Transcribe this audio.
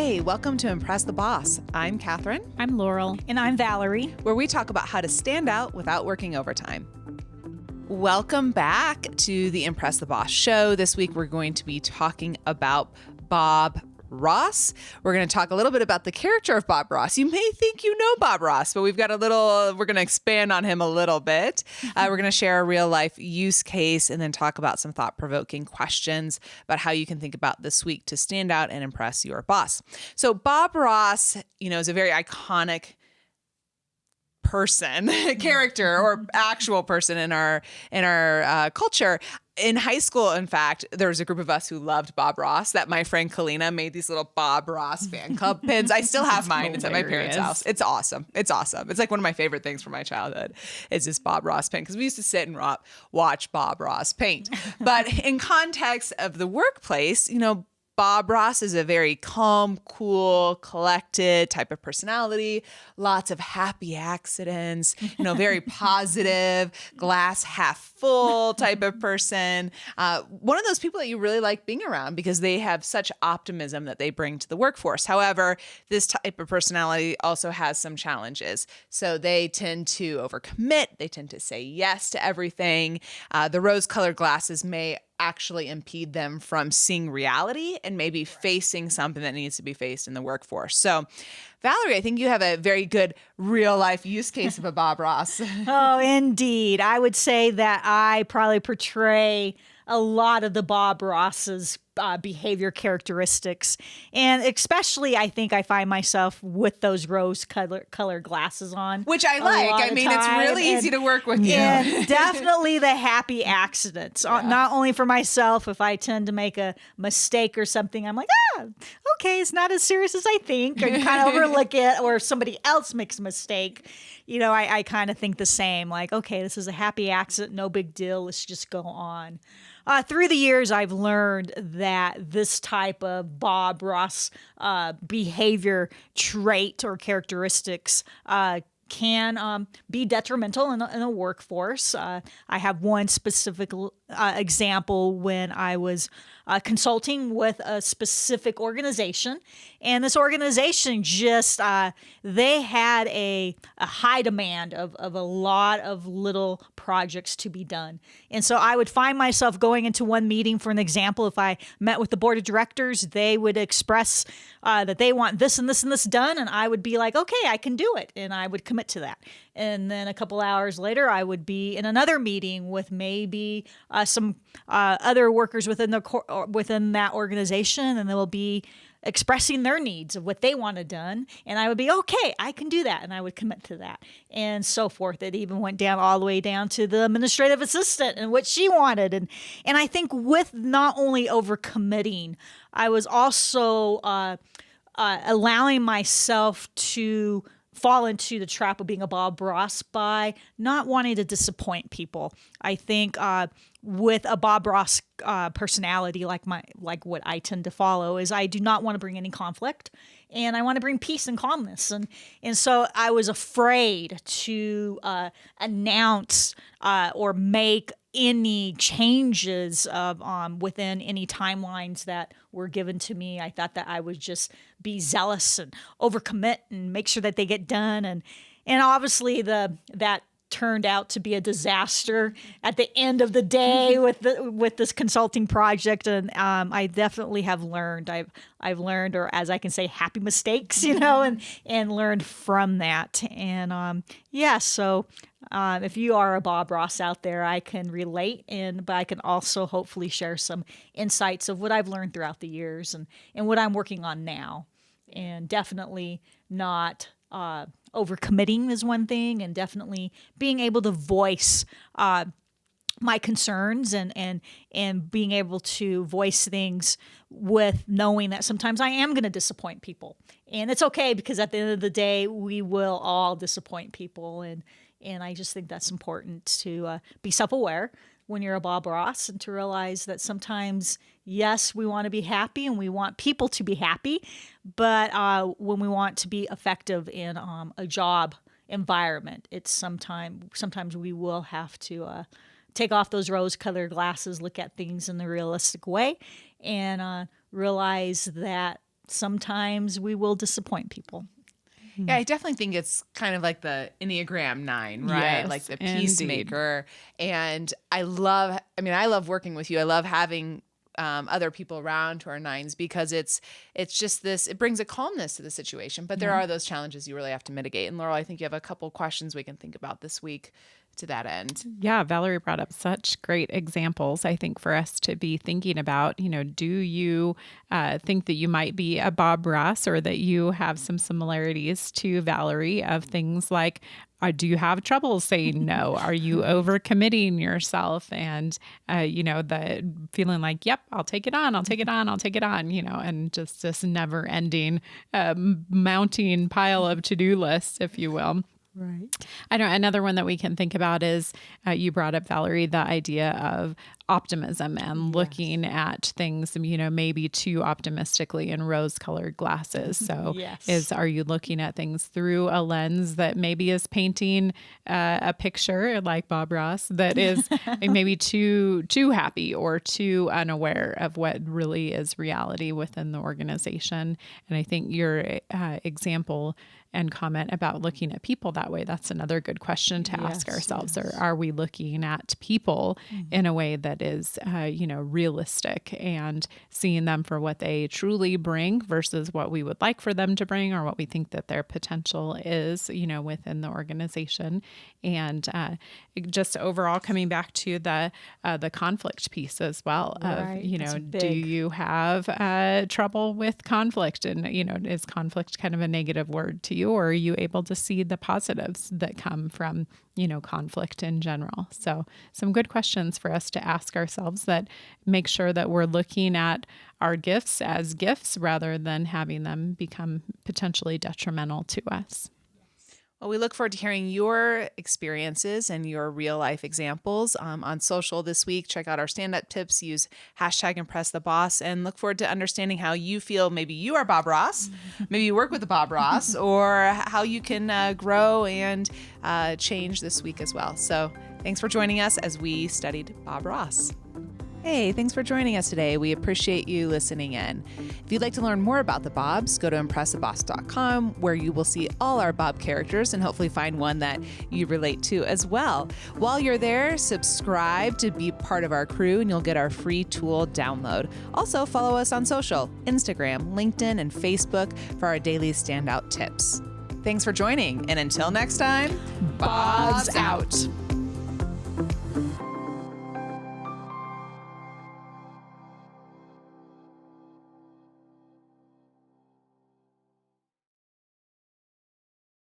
Hey, welcome to Impress the Boss. I'm Catherine, I'm Laurel. And I'm Valerie. where we talk about how to stand out without working overtime. Welcome back to the Impress the Boss show. This week we're going to be talking about Bob Ross. We're going to talk a little bit about the character of Bob Ross. You may think you know Bob Ross, but we're going to expand on him a little bit. We're going to share a real life use case and then talk about some thought-provoking questions about how you can think about this week to stand out and impress your boss. So Bob Ross, is a very iconic person, character, or actual person in our culture. In high school, in fact, there was a group of us who loved Bob Ross that my friend Kalina made these little Bob Ross fan club pins. I still have mine. It's at my parents' house. It's awesome. It's awesome. It's like one of my favorite things from my childhood is this Bob Ross pin because we used to sit and watch Bob Ross paint. But in context of the workplace, Bob Ross is a very calm, cool, collected type of personality. Lots of happy accidents, very positive, glass half full type of person. One of those people that you really like being around because they have such optimism that they bring to the workforce. However, this type of personality also has some challenges. So they tend to overcommit. They tend to say yes to everything. The rose-colored glasses may actually impede them from seeing reality and maybe facing something that needs to be faced in the workforce. So, Valerie, I think you have a very good real life use case of a Bob Ross. Oh, indeed. I would say that I probably portray a lot of the Bob Ross's behavior characteristics. And especially, I think I find myself with those rose color glasses on. Which I like. I mean, it's really easy to work with you. And definitely the happy accidents. Yeah. Not only for myself, if I tend to make a mistake or something, I'm like, okay, it's not as serious as I think. Or you kind of overlook it, or if somebody else makes a mistake, I kind of think the same. Like, okay, this is a happy accident, no big deal. Let's just go on. Through the years, I've learned that this type of Bob Ross behavior trait or characteristics can be detrimental in a workforce. I have one specific example when I was consulting with a specific organization, and this organization just they had a high demand of a lot of little projects to be done. And so I would find myself going into one meeting, for an example, if I met with the board of directors, they would express that they want this and this and this done, and I would be like, okay, I can do it, and I would commit to that. And then a couple hours later, I would be in another meeting with maybe some other workers within that organization, and they will be expressing their needs of what they wanted done. And I would be, okay, I can do that. And I would commit to that and so forth. It even went down all the way down to the administrative assistant and what she wanted. And I think with not only overcommitting, I was also allowing myself to fall into the trap of being a Bob Ross by not wanting to disappoint people. I think with a Bob Ross personality like what I tend to follow is I do not want to bring any conflict, and I want to bring peace and calmness. And so I was afraid to announce or make any changes within any timelines that were given to me. I thought that I would just be zealous and overcommit and make sure that they get done. And obviously that turned out to be a disaster at the end of the day with this consulting project. And I definitely have learned. I've learned, or as I can say, happy mistakes, and learned from that. And so if you are a Bob Ross out there, I can relate, but I can also hopefully share some insights of what I've learned throughout the years and what I'm working on now. And definitely not overcommitting is one thing, and definitely being able to voice my concerns and being able to voice things with knowing that sometimes I am going to disappoint people. And it's okay, because at the end of the day, we will all disappoint people. And I just think that's important to be self-aware when you're a Bob Ross, and to realize that sometimes, yes, we want to be happy and we want people to be happy, but when we want to be effective in a job environment, it's sometimes we will have to take off those rose-colored glasses, look at things in the realistic way, and realize that sometimes we will disappoint people. Yeah, I definitely think it's kind of like the Enneagram 9, right? Yes, Like the indeed. peacemaker. And I love working with you. I love having other people around who are 9s because it's just this, it brings a calmness to the situation. But there are those challenges you really have to mitigate. And Laurel, I think you have a couple questions we can think about this week to that end. Yeah, Valerie brought up such great examples, I think, for us to be thinking about. Do you think that you might be a Bob Ross, or that you have some similarities to Valerie of things like, do you have trouble saying no? Are you overcommitting yourself? And, the feeling like, yep, I'll take it on, and just this never ending mounting pile of to-do lists, if you will. Right. I know another one that we can think about is you brought up, Valerie, the idea of optimism and looking at things, maybe too optimistically in rose-colored glasses. So are you looking at things through a lens that maybe is painting a picture like Bob Ross that is maybe too happy or too unaware of what really is reality within the organization? And I think your example and comment about looking at people that way, that's another good question to ask ourselves. Or are we looking at people in a way that is, realistic and seeing them for what they truly bring versus what we would like for them to bring or what we think that their potential is, within the organization. And just overall coming back to the conflict piece as well. Right. Do you have trouble with conflict? And, is conflict kind of a negative word to you? Or are you able to see the positives that come from, conflict in general? So some good questions for us to ask ourselves that make sure that we're looking at our gifts as gifts rather than having them become potentially detrimental to us. Well, we look forward to hearing your experiences and your real life examples on social this week. Check out our stand-up tips, use #ImpressTheBoss, and look forward to understanding how you feel. Maybe you are Bob Ross, maybe you work with the Bob Ross, or how you can grow and change this week as well. So thanks for joining us as we studied Bob Ross. Hey, thanks for joining us today. We appreciate you listening in. If you'd like to learn more about the Bobs, go to ImpressTheBoss.com, where you will see all our Bob characters and hopefully find one that you relate to as well. While you're there, subscribe to be part of our crew and you'll get our free tool download. Also, follow us on social, Instagram, LinkedIn, and Facebook for our daily standout tips. Thanks for joining, and until next time, Bob's out.